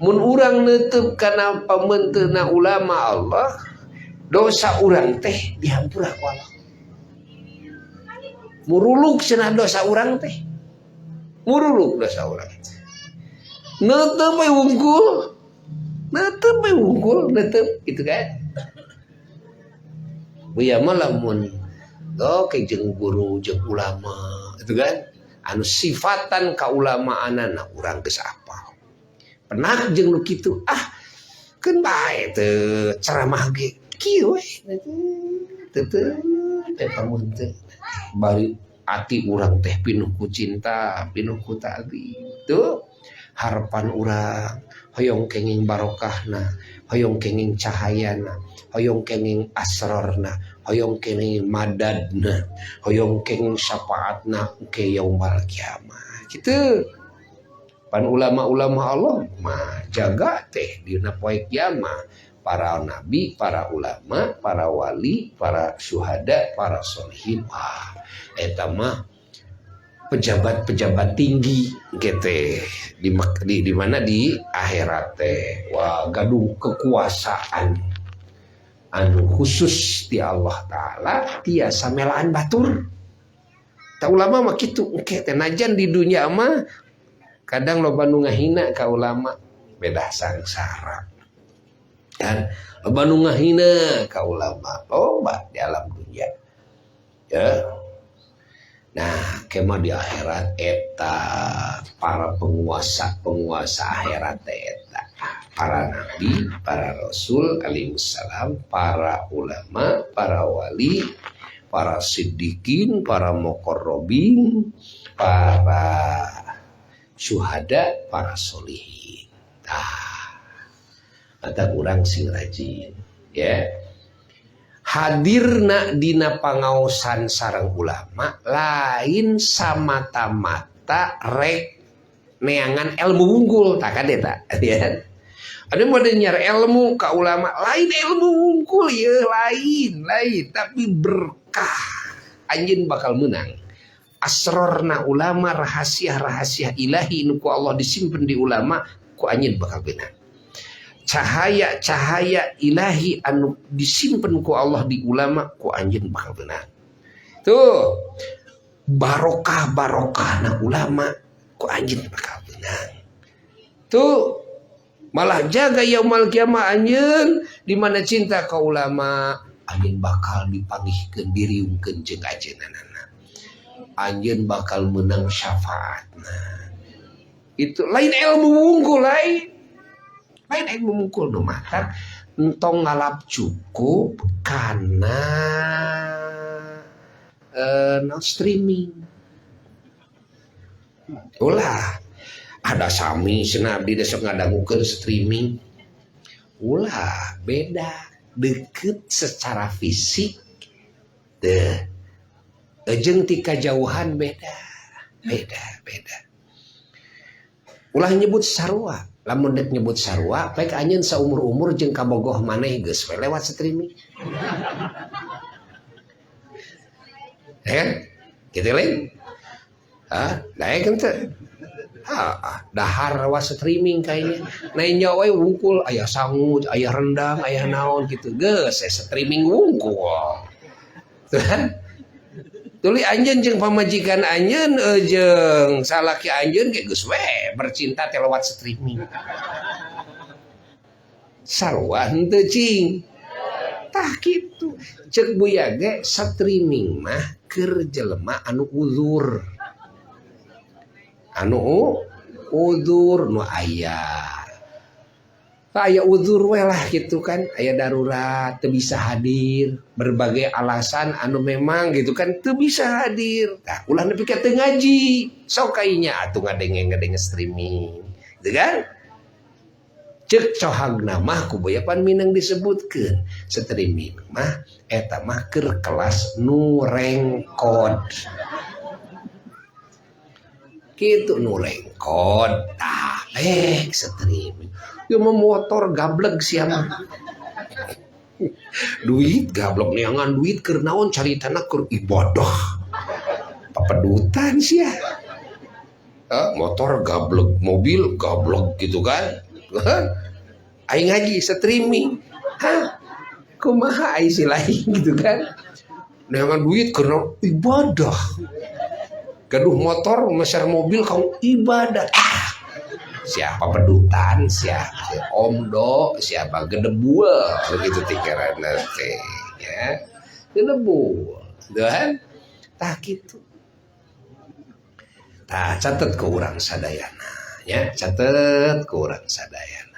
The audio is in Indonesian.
Mun urang neuteub kana pamenteuna ulama Allah, dosa urang teh dihampura ku Allah. Muruluk cenah dosa urang teh. Muruluk dosa urang teh. Neuteub we wungkul. Neuteub gitu kan. Buya mah lamun ke jeung guru jeung ulama gitu kan. Anu sifatan kaulamaanana urang geus apal. Pernah jeung nu kitu keun bae teu ceramah ge kieu we teu teh pamunten bari ati urang teh pinuh ku cinta pinuh ku ta'zim tuh harapan urang hoyong kenging barokahna hoyong kenging cahayana hoyong kenging asrarna hoyong kenging madadna hoyong kenging syafaatna ke yaumul kiamah kitu. Pan ulama-ulama Allah mah jaga teh dina poe kiamah para nabi, para ulama, para wali, para syuhada, para sholihin. Eta mah pejabat-pejabat tinggi gitu di mana di akhirat teh. Wah, gaduh kekuasaan anu khusus di Allah Ta'ala tiasa melaan batur. Ta ulama mah kitu engke teh najan di dunia mah kadang loba nu ngahina ka ulama beda sangsara. Kan loba nu ngahina ka ulama loba di alam dunia. Ya. Nah, kemah di akhirat eta para penguasa akhirat eta para nabi, para rasul alaihi salam, para ulama, para wali, para siddiqin, para muqarrabin, para syuhada, para sholihin. Kata urang sing rajin ya. Hadirna dina pangaosan sareng ulama lain samata-mata rek neangan ilmu unggul tak kade tak ya. Ada mau nyar ilmu ka ulama lain ilmu unggul ya lain tapi berkah anjeun bakal menang. Asrorna ulama rahasia-rahasia ilahi nu ku Allah disimpen di ulama ku anjeun bakal benang. Cahaya-cahaya ilahi anu disimpen ku Allah di ulama ku anjeun bakal benang. Tuh barokah-barokahna ulama ku anjeun bakal benang. Tuh malah jaga yaumul kiamah anjeun di mana cinta ka ulama anjeun bakal dipanggihkeun diriungkeun jeung ajeunana. Anjeun bakal menang syafaatna. Itu lain ilmu unggul lain ilmu unggul nu mata entong ngalap cukup karena streaming. Ulah ada sami cenah abdi desok ngadangukeun streaming. Ulah beda deket secara fisik teh. Jeung ti kajauhan beda. Ulah nyebut sarua, lamun dek nyebut sarua, baik anjeun saumur-umur jeung kabogoh maneh geus we lewat streaming. Kitu lain. Daek henteu. Dahar lewat streaming kayaknya. Nanya we wungkul aya sangut, aya rendang, aya naon gitu. Geus streaming wungkul. Tuh. Tuli anjeun jeung pamajikan anjeun jeung salaki anjeun ge geus we bercinta teh lewat streaming. Sarua henteu cing. Tah kitu. Ceuk buya ge streaming mah keur jelema anu uzur. Anu uzur nu aya. Aya uzur we lah gitu kan, aya darurat, teu bisa hadir, berbagai alasan anu memang gitu kan teu bisa hadir. Tah ulah nepi ka teu ngaji, sok kainya atuh ngadenge streaming. Gitu kan? Ceuk cohagna mah ku boya pan minang disebutkeun, streaming mah eta mah keur kelas nu rengkod. Kitu nu rengkod. Tah streaming. Yo motor gablek sia mah. Duit gablek neangan duit keur naon caritana keur ibadah. Papedutan sia. Motor gablek, mobil gablek gitu kan. Aing ngaji streaming. Hah? Kumaha ai si lain gitu kan. Dengan duit karena ibadah. Gaduh motor, meser mobil kau ibadah. Siapa pedutan, siapa omdo, siapa gedebul, begitu tikaran nanti, ya gedebul, dan tak gitu. Tak catat ke urang sadayana, ya catat ke urang sadayana.